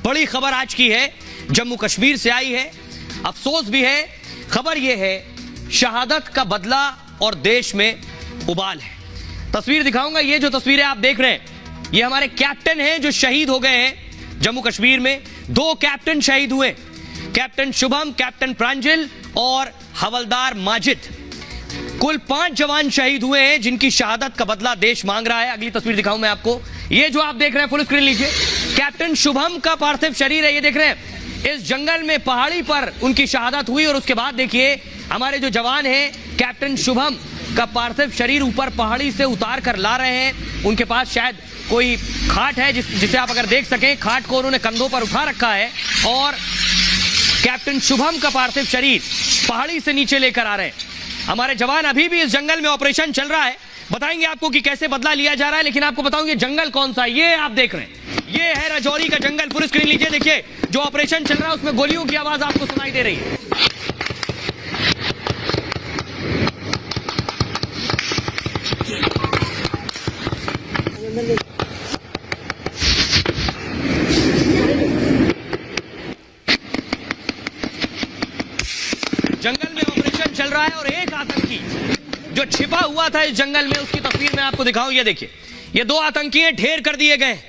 बड़ी खबर आज की है, जम्मू कश्मीर से आई है, अफसोस भी है। खबर यह है शहादत का बदला और देश में उबाल है। तस्वीर दिखाऊंगा। ये जो तस्वीरें आप देख रहे हैं ये हमारे कैप्टन हैं जो शहीद हो गए हैं जम्मू कश्मीर में। 2 कैप्टन शहीद हुए, कैप्टन शुभम, कैप्टन प्रांजल और हवलदार माजिद। कुल 5 जवान शहीद हुए हैं जिनकी शहादत का बदला देश मांग रहा है। अगली तस्वीर दिखाऊं मैं आपको। ये जो आप देख रहे हैं, फुल स्क्रीन लीजिए, कैप्टन शुभम का पार्थिव शरीर है। ये देख रहे हैं, इस जंगल में पहाड़ी पर उनकी शहादत हुई और उसके बाद देखिए हमारे जो जवान हैं कैप्टन शुभम का पार्थिव शरीर ऊपर पहाड़ी से उतार कर ला रहे हैं। उनके पास शायद कोई खाट है जिसे आप अगर देख सकें, खाट को उन्होंने कंधों पर उठा रखा है और कैप्टन शुभम का पार्थिव शरीर पहाड़ी से नीचे लेकर आ रहे हैं। हमारे जवान अभी भी इस जंगल में ऑपरेशन चल रहा है, बताएंगे आपको कि कैसे बदला लिया जा रहा है। लेकिन आपको बताऊं ये जंगल कौन सा है, ये आप देख रहे हैं, ये है राजौरी का जंगल। पूरी स्क्रीन लीजिए, देखिए जो ऑपरेशन चल रहा है उसमें गोलियों की आवाज आपको सुनाई दे रही है। जंगल में ऑपरेशन चल रहा है और एक आतंकी जो छिपा हुआ था इस जंगल में, उसकी तस्वीर मैं आपको दिखाऊं। ये देखिए, ये 2 आतंकी ढेर कर दिए गए।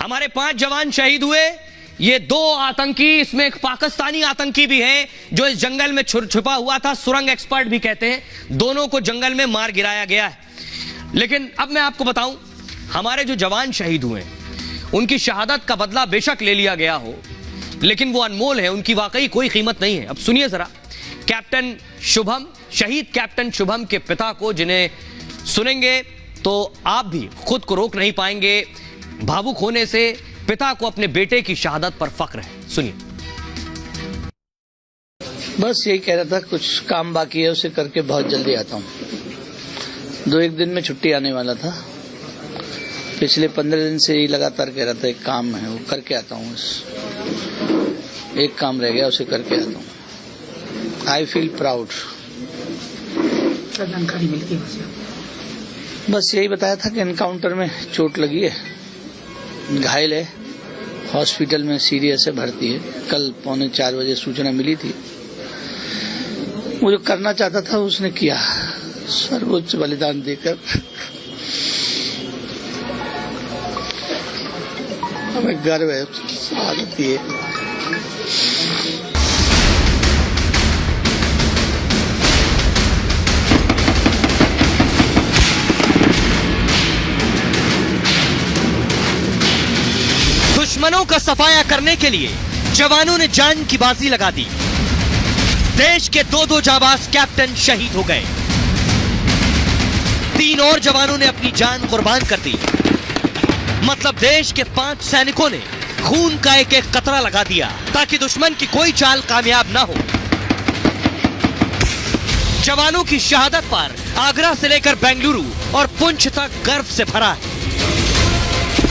हमारे 5 जवान शहीद हुए। ये 2 आतंकी, इसमें एक पाकिस्तानी आतंकी भी है जो इस जंगल में छुपा हुआ था, सुरंग एक्सपर्ट भी कहते हैं। दोनों को जंगल में मार गिराया गया है। लेकिन अब मैं आपको बताऊं, हमारे जो जवान शहीद हुए उनकी शहादत का बदला बेशक ले लिया गया हो, लेकिन वो अनमोल है, उनकी वाकई कोई कीमत नहीं है। अब सुनिए जरा कैप्टन शुभम, शहीद कैप्टन शुभम के पिता को, जिन्हें सुनेंगे तो आप भी खुद को रोक नहीं पाएंगे भावुक होने से। पिता को अपने बेटे की शहादत पर फख्र है, सुनिए। बस यही कह रहा था, कुछ काम बाकी है उसे करके बहुत जल्दी आता हूँ। 2-1 दिन में छुट्टी आने वाला था। पिछले 15 दिन से ही लगातार कह रहा था एक काम है वो करके आता हूँ। एक काम रह गया उसे करके आता हूँ। I feel proud. जानकारी मिल गई मुझे। बस यही बताया था कि एनकाउंटर में चोट लगी है, घायल है, हॉस्पिटल में सीरियस है, भर्ती है। कल 3:45 बजे सूचना मिली थी। वो जो करना चाहता था उसने किया, सर्वोच्च बलिदान देकर। हमें गर्व है, आदत है। दुश्मनों का सफाया करने के लिए जवानों ने जान की बाजी लगा दी। देश के 2 जाबाज कैप्टन शहीद हो गए। 3 और जवानों ने अपनी जान कुर्बान कर दी। मतलब देश के 5 सैनिकों ने खून का एक कतरा लगा दिया ताकि दुश्मन की कोई चाल कामयाब ना हो। जवानों की शहादत पर आगरा से लेकर बेंगलुरु और पुंछ तक गर्व से भरा है।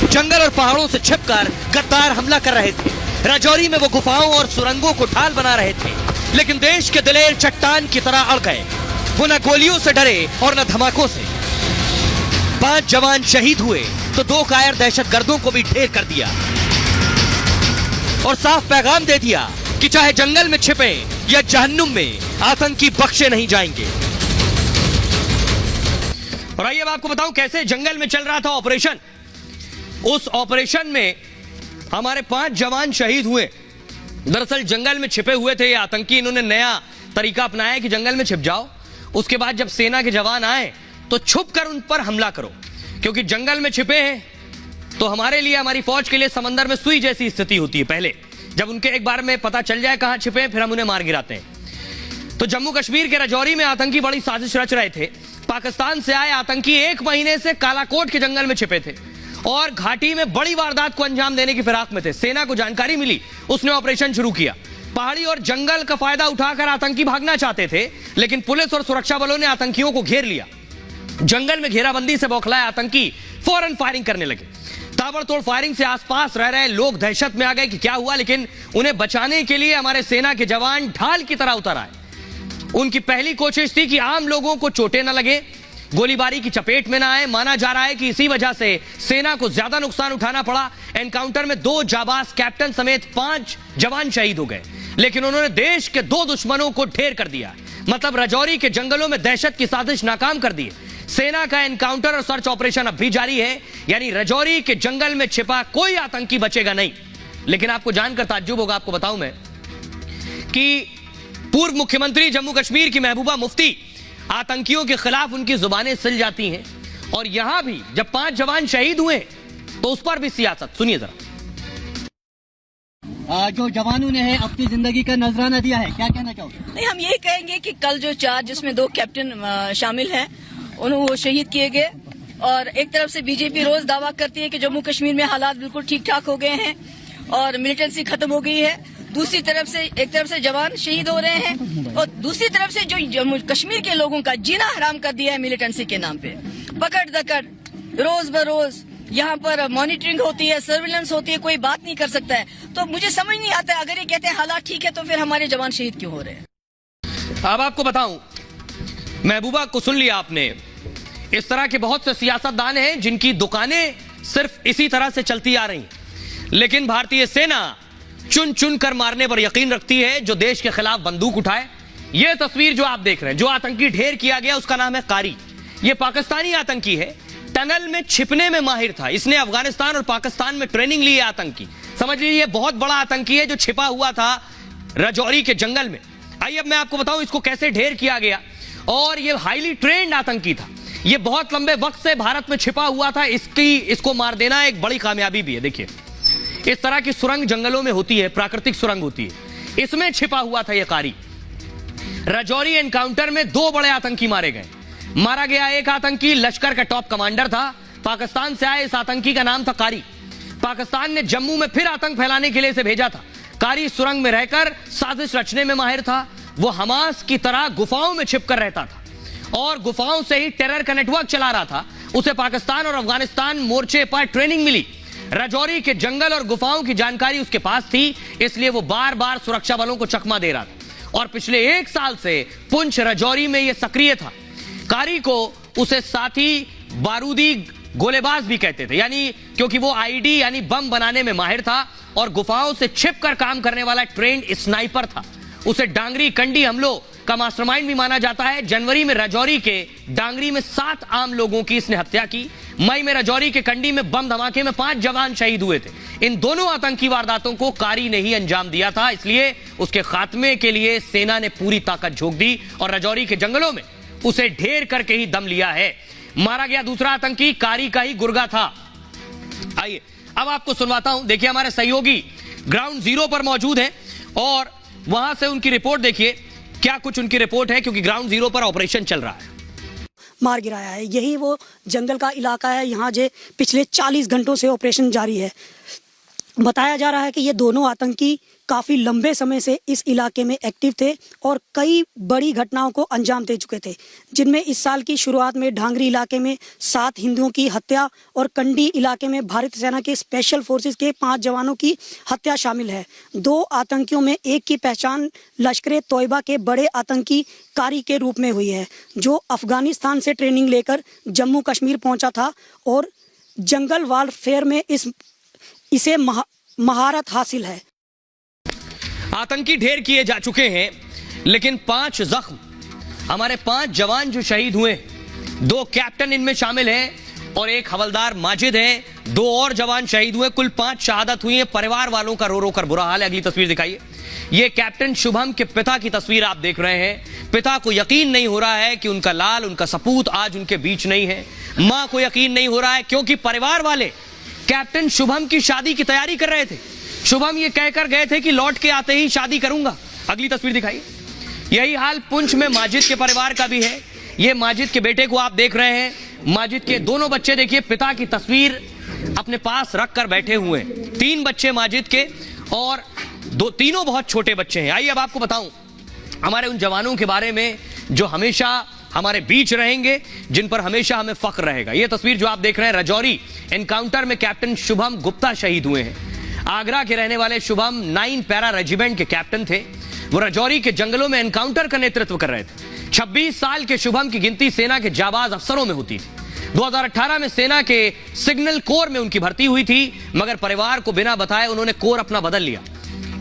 जंगल और पहाड़ों से छिपकर गद्दार हमला कर रहे थे। राजौरी में वो गुफाओं और सुरंगों को ढाल बना रहे थे, लेकिन देश के दिलेर चट्टान की तरह अड़ गए। वो न गोलियों से डरे और न धमाकों से। 5 जवान शहीद हुए तो 2 कायर दहशतगर्दों को भी ढेर कर दिया और साफ पैगाम दे दिया कि चाहे जंगल में छिपे या जहन्नुम में, आतंकी बख्शे नहीं जाएंगे। और आइए अब आपको बताऊं कैसे जंगल में चल रहा था ऑपरेशन। उस ऑपरेशन में हमारे 5 जवान शहीद हुए। दरअसल जंगल में छिपे हुए थे ये आतंकी। इन्होंने नया तरीका अपनाया कि जंगल में छिप जाओ, उसके बाद जब सेना के जवान आए तो छुप कर उन पर हमला करो, क्योंकि जंगल में छिपे हैं तो हमारे लिए, हमारी फौज के लिए समंदर में सुई जैसी स्थिति होती है। पहले जब उनके एक बार में पता चल जाए कहां छिपे हैं, फिर हम उन्हें मार गिराते हैं। तो जम्मू कश्मीर के राजौरी में आतंकी बड़ी साजिश रच रहे थे। पाकिस्तान से आए आतंकी 1 महीने से कालाकोट के जंगल में छिपे थे और घाटी में बड़ी वारदात को अंजाम देने की फिराक में थे। सेना को जानकारी मिली, उसने ऑपरेशन शुरू किया। पहाड़ी और जंगल का फायदा उठाकर आतंकी भागना चाहते थे, लेकिन पुलिस और सुरक्षा बलों ने आतंकियों को घेर लिया। जंगल में घेराबंदी से बौखलाए आतंकी फौरन फायरिंग करने लगे। ताबड़तोड़ फायरिंग से आसपास रह रहे लोग दहशत में आ गए कि क्या हुआ, लेकिन उन्हें बचाने के लिए हमारे सेना के जवान ढाल की तरह उतर आए। उनकी पहली कोशिश थी कि आम लोगों को चोटें न लगे, गोलीबारी की चपेट में ना आए। माना जा रहा है कि इसी वजह से सेना को ज्यादा नुकसान उठाना पड़ा। एनकाउंटर में 2 जाबाज कैप्टन समेत 5 जवान शहीद हो गए, लेकिन उन्होंने देश के 2 दुश्मनों को ढेर कर दिया। मतलब राजौरी के जंगलों में दहशत की साजिश नाकाम कर दी। सेना का एनकाउंटर और सर्च ऑपरेशन अब भी जारी है, यानी राजौरी के जंगल में छिपा कोई आतंकी बचेगा नहीं। लेकिन आपको जानकर ताज्जुब होगा, आपको बताऊं मैं कि पूर्व मुख्यमंत्री जम्मू कश्मीर की महबूबा मुफ्ती आतंकियों के खिलाफ उनकी जुबानें सिल जाती हैं, और यहां भी जब 5 जवान शहीद हुए तो उस पर भी सियासत। सुनिए जरा। जो जवानों ने है अपनी जिंदगी का नजराना दिया है, क्या कहना चाहोगे? नहीं, हम ये कहेंगे कि कल जो 4 जिसमें 2 कैप्टन शामिल हैं, उन्होंने वो शहीद किए गए। और एक तरफ से बीजेपी रोज दावा करती है कि जम्मू कश्मीर में हालात बिल्कुल ठीक ठाक हो गए हैं और मिलिटेंसी खत्म हो गई है। दूसरी तरफ से एक तरफ से जवान शहीद हो रहे हैं और दूसरी तरफ से जो जम्मू कश्मीर के लोगों का जीना हराम कर दिया है मिलिटेंसी के नाम पे। पकड़ दकड़ रोज बरोज यहाँ पर मॉनिटरिंग होती है, सर्विलेंस होती है, कोई बात नहीं कर सकता है। तो मुझे समझ नहीं आता है, अगर ये कहते हैं हालात ठीक है तो फिर हमारे जवान शहीद क्यों हो रहे हैं? अब आपको बताऊं, महबूबा को सुन लिया आपने। इस तरह के बहुत से सियासतदान हैं जिनकी दुकानें सिर्फ इसी तरह से चलती आ रही, लेकिन भारतीय सेना चुन चुन कर मारने पर यकीन रखती है जो देश के खिलाफ बंदूक उठाए। यह तस्वीर जो आप देख रहे हैं, जो आतंकी ढेर किया गया उसका नाम है कारी। यह पाकिस्तानी आतंकी है, टनल में छिपने में माहिर था। इसने अफगानिस्तान और पाकिस्तान में ट्रेनिंग ली है आतंकी। समझ लीजिए ये बहुत बड़ा आतंकी है जो छिपा हुआ था राजौरी के जंगल में। आइए अब मैं आपको बताऊं इसको कैसे ढेर किया गया। और ये हाईली ट्रेंड आतंकी था, ये बहुत लंबे वक्त से भारत में छिपा हुआ था। इसको मार देना एक बड़ी कामयाबी भी है। देखिए इस तरह की सुरंग जंगलों में होती है, प्राकृतिक सुरंग होती है, इसमें छिपा हुआ था यह कारी। राजौरी एनकाउंटर में 2 बड़े आतंकी मारे गए। मारा गया एक आतंकी लश्कर का टॉप कमांडर था, पाकिस्तान से आए इस आतंकी का नाम था कारी। पाकिस्तान ने जम्मू में फिर आतंक फैलाने के लिए इसे भेजा था। कारी सुरंग में रहकर साजिश रचने में माहिर था। वो हमास की तरह गुफाओं में छिपकर रहता था और गुफाओं से ही टेरर का नेटवर्क चला रहा था। उसे पाकिस्तान और अफगानिस्तान मोर्चे पर ट्रेनिंग मिली। राजौरी के जंगल और गुफाओं की जानकारी उसके पास थी, इसलिए वो बार बार सुरक्षा बलों को चकमा दे रहा था। और पिछले 1 साल से पुंछ राजौरी में यह सक्रिय था। कारी को उसे साथी बारूदी गोलेबाज भी कहते थे, यानी क्योंकि वो आईडी यानी बम बनाने में माहिर था और गुफाओं से छिपकर काम करने वाला ट्रेंड स्नाइपर था। उसे डांगरी कंडी हमलों का मास्टरमाइंड भी माना जाता है। जनवरी में राजौरी के डांगरी में 7 आम लोगों की इसने हत्या की। मई में राजौरी के कंडी में बम धमाके में 5 जवान शहीद हुए थे। इन दोनों आतंकी वारदातों को कारी ने ही अंजाम दिया था, इसलिए उसके खात्मे के लिए सेना ने पूरी ताकत झोंक दी और राजौरी के जंगलों में उसे ढेर करके ही दम लिया है। मारा गया दूसरा आतंकी कारी का ही गुर्गा था। आइए अब आपको सुनवाता हूं। देखिए हमारे सहयोगी ग्राउंड जीरो पर मौजूद हैं और वहां से उनकी रिपोर्ट देखिए क्या कुछ उनकी रिपोर्ट है, क्योंकि ग्राउंड जीरो पर ऑपरेशन चल रहा है। मार गिराया है, यही वो जंगल का इलाका है। यहाँ जे पिछले 40 घंटों से ऑपरेशन जारी है। बताया जा रहा है कि ये दोनों आतंकी काफ़ी लंबे समय से इस इलाके में एक्टिव थे और कई बड़ी घटनाओं को अंजाम दे चुके थे, जिनमें इस साल की शुरुआत में ढांगरी इलाके में 7 हिंदुओं की हत्या और कंडी इलाके में भारतीय सेना के स्पेशल फोर्सेस के 5 जवानों की हत्या शामिल है। 2 आतंकियों में एक की पहचान लश्कर तोयबा के बड़े आतंकी कारी के रूप में हुई है, जो अफगानिस्तान से ट्रेनिंग लेकर जम्मू कश्मीर पहुंचा था और जंगल वारफेयर में इसे महारत हासिल है। आतंकी ढेर किए जा चुके हैं, लेकिन 5 जख्म, हमारे 5 जवान जो शहीद हुए, 2 कैप्टन इनमें शामिल हैं और एक हवलदार माजिद है। 2 और जवान शहीद हुए, कुल 5 शहादत हुई है। परिवार वालों का रो रो कर बुरा हाल है। अगली तस्वीर दिखाइए। ये कैप्टन शुभम के पिता की तस्वीर आप देख रहे हैं। पिता को यकीन नहीं हो रहा है कि उनका लाल, उनका सपूत आज उनके बीच नहीं है। मां को यकीन नहीं हो रहा है क्योंकि परिवार वाले कैप्टन शुभम की शादी की तैयारी कर रहे थे। शुभम ये कहकर गए थे कि लौट के आते ही शादी करूंगा। अगली तस्वीर दिखाइए। यही हाल पुंछ में माजिद के परिवार का भी है। ये माजिद के बेटे को आप देख रहे हैं। माजिद के दोनों बच्चे देखिए पिता की तस्वीर अपने पास रखकर बैठे हुए हैं। 3 बच्चे माजिद के और तीनों बहुत छोटे बच्चे हैं। आइए अब आपको बताऊं हमारे उन जवानों के बारे में जो हमेशा हमारे बीच रहेंगे, जिन पर हमेशा हमें फख्र रहेगा। यह तस्वीर जो आप देख रहे हैं, राजौरी एनकाउंटर में कैप्टन शुभम गुप्ता शहीद हुए हैं। आगरा के रहने वाले शुभम 9 पैरा रेजिमेंट के कैप्टन थे। वो राजौरी के जंगलों में एनकाउंटर का नेतृत्व कर रहे थे। 26 साल के शुभम की गिनती सेना के जाबाज अफसरों में होती थी। 2018 में सेना के सिग्नल कोर में उनकी भर्ती हुई थी, मगर परिवार को बिना बताए उन्होंने कोर अपना बदल लिया।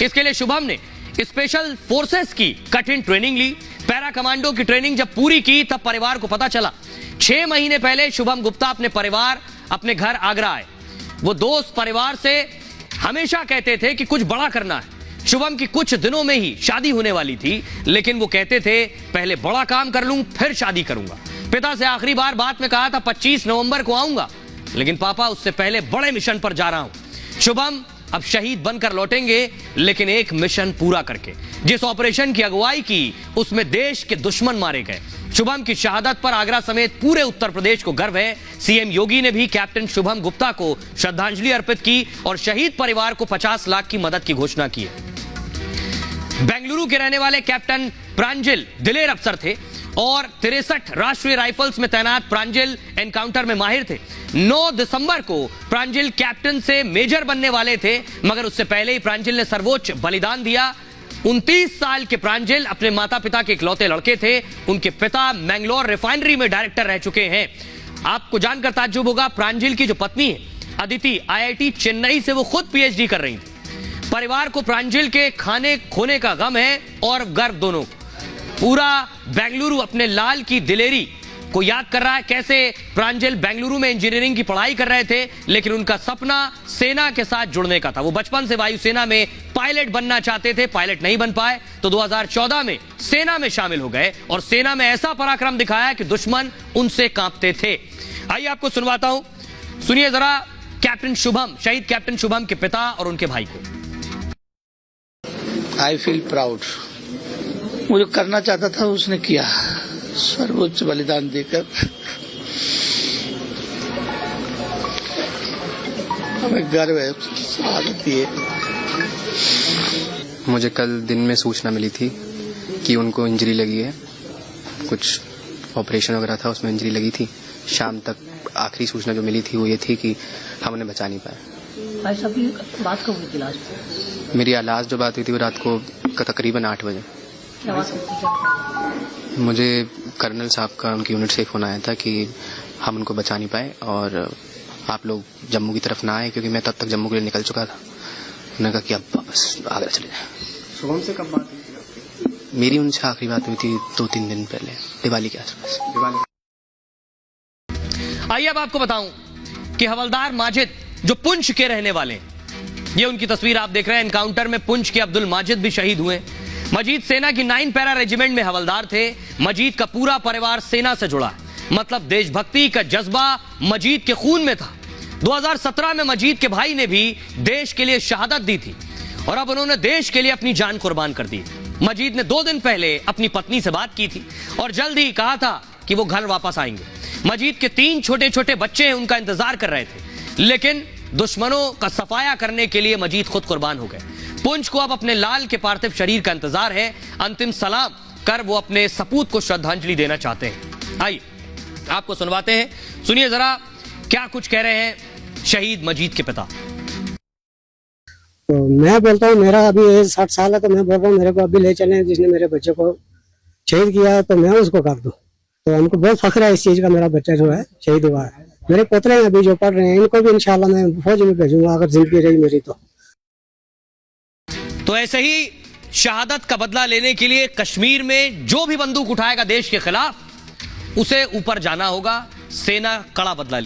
इसके लिए शुभम ने स्पेशल फोर्सेस की कठिन ट्रेनिंग ली। पैरा कमांडो की ट्रेनिंग जब पूरी की तब परिवार को पता चला। 6 महीने पहले शुभम गुप्ता अपने घर आगरा आए। वो दोस्त परिवार से हमेशा कहते थे कि कुछ बड़ा करना है। शुभम की कुछ दिनों में ही शादी होने वाली थी, लेकिन वो कहते थे पहले बड़ा काम कर लूं फिर शादी करूंगा। पिता से आखिरी बार बात में कहा था 25 नवंबर को आऊंगा, लेकिन पापा उससे पहले बड़े मिशन पर जा रहा हूं। शुभम अब शहीद बनकर लौटेंगे, लेकिन एक मिशन पूरा करके। जिस ऑपरेशन की अगुवाई की उसमें देश के दुश्मन मारे गए। शुभम की शहादत पर आगरा समेत पूरे उत्तर प्रदेश को गर्व है। सीएम योगी ने भी कैप्टन शुभम गुप्ता को श्रद्धांजलि अर्पित की और शहीद परिवार को 50 लाख की मदद की घोषणा की है। बेंगलुरु के रहने वाले कैप्टन प्रांजल दिलेर अफसर थे और 63 राष्ट्रीय राइफल्स में तैनात प्रांजल एनकाउंटर में माहिर थे। 9 दिसंबर को प्रांजल कैप्टन से मेजर बनने वाले थे, मगर उससे पहले ही प्रांजल ने सर्वोच्च बलिदान दिया। 29 साल के प्रांजल अपने माता पिता के इकलौते लड़के थे। उनके पिता मैंगलोर रिफाइनरी में डायरेक्टर रह चुके हैं। आपको जानकर ताज्जुब होगा, प्रांजल की जो पत्नी है अदिति, IIT चेन्नई से वो खुद PhD कर रही थी। परिवार को प्रांजल के खाने खोने का गम है और गर्व दोनों। पूरा बेंगलुरु अपने लाल की दिलेरी को याद कर रहा है। कैसे प्रांजल बेंगलुरु में इंजीनियरिंग की पढ़ाई कर रहे थे, लेकिन उनका सपना सेना के साथ जुड़ने का था। वो बचपन से वायुसेना में पायलट बनना चाहते थे, पायलट नहीं बन पाए तो 2014 में सेना में शामिल हो गए और सेना में ऐसा पराक्रम दिखाया कि दुश्मन उनसे कांपते थे। आइए आपको सुनवाता हूं, सुनिए जरा कैप्टन शुभम, शहीद कैप्टन शुभम के पिता और उनके भाई को। I feel proud. वो जो करना चाहता था उसने किया, सर्वोच्च बलिदान देकर। हमें गर्व है, आदत है। मुझे कल दिन में सूचना मिली थी कि उनको इंजरी लगी है, कुछ ऑपरेशन वगैरह था उसमें इंजरी लगी थी। शाम तक आखिरी सूचना जो मिली थी वो ये थी कि हम उन्हें बचा नहीं पाए। भाई साहब की बात कब हुई थी लास्ट? मेरी लास्ट जो बात हुई थी वो रात को तकरीबन 8 बजे। क्या बात थी? मुझे कर्नल साहब का उनकी यूनिट से फोन आया था कि हम उनको बचा नहीं पाए और आप लोग जम्मू की तरफ ना आए, क्योंकि मैं तब तक जम्मू के लिए निकल चुका था। उन्होंने कहा कि अब वापस आगरा चले जाए। शुभम से कब बात हुई थी आपकी? मेरी उनसे आखिरी बात हुई थी 2-3 दिन पहले, दिवाली के आसपास। आइए अब आपको बताऊं कि हवलदार माजिद जो पुंछ के रहने वाले हैं, ये उनकी तस्वीर आप देख रहे हैं। एनकाउंटर में पुंछ के अब्दुल माजिद भी शहीद हुए। मजीद सेना की 9 पैरा रेजिमेंट में हवलदार थे। मजीद का पूरा परिवार सेना से जुड़ा, मतलब देशभक्ति का जज्बा मजीद के खून में था। 2017 में मजीद के भाई ने भी देश के लिए शहादत दी थी और अब उन्होंने देश के लिए अपनी जान कुर्बान कर दी। मजीद ने 2 दिन पहले अपनी पत्नी से बात की थी और जल्द ही कहा था कि वो घर वापस आएंगे। मजीद के 3 छोटे छोटे बच्चे हैं, उनका इंतजार कर रहे थे, लेकिन दुश्मनों का सफाया करने के लिए मजीद खुद कुर्बान हो गए। पुंछ को अब अपने लाल के पार्थिव शरीर का इंतजार है। अंतिम सलाम कर वो अपने सपूत को श्रद्धांजलि देना चाहते हैं। आइए आपको सुनवाते हैं, सुनिए जरा क्या कुछ कह रहे हैं शहीद मजीद के पिता। तो मैं बोलता हूँ, मेरा अभी एज 60 साल है, तो मैं बोल रहा हूँ मेरे को अभी ले चले, जिसने मेरे बच्चे को शहीद किया तो मैं उसको कर दूं। तो हमको बहुत फख्र है इस चीज का, मेरा बच्चा जो है शहीद हुआ है। मेरे पोतरे हैं अभी जो पढ़ रहे हैं, इनको भी इंशाल्लाह मैं फौज में भेजूंगा अगर जिंदगी रही मेरी तो ऐसे ही शहादत का बदला लेने के लिए कश्मीर में जो भी बंदूक उठाएगा देश के खिलाफ, उसे ऊपर जाना होगा। सेना कड़ा बदला ले।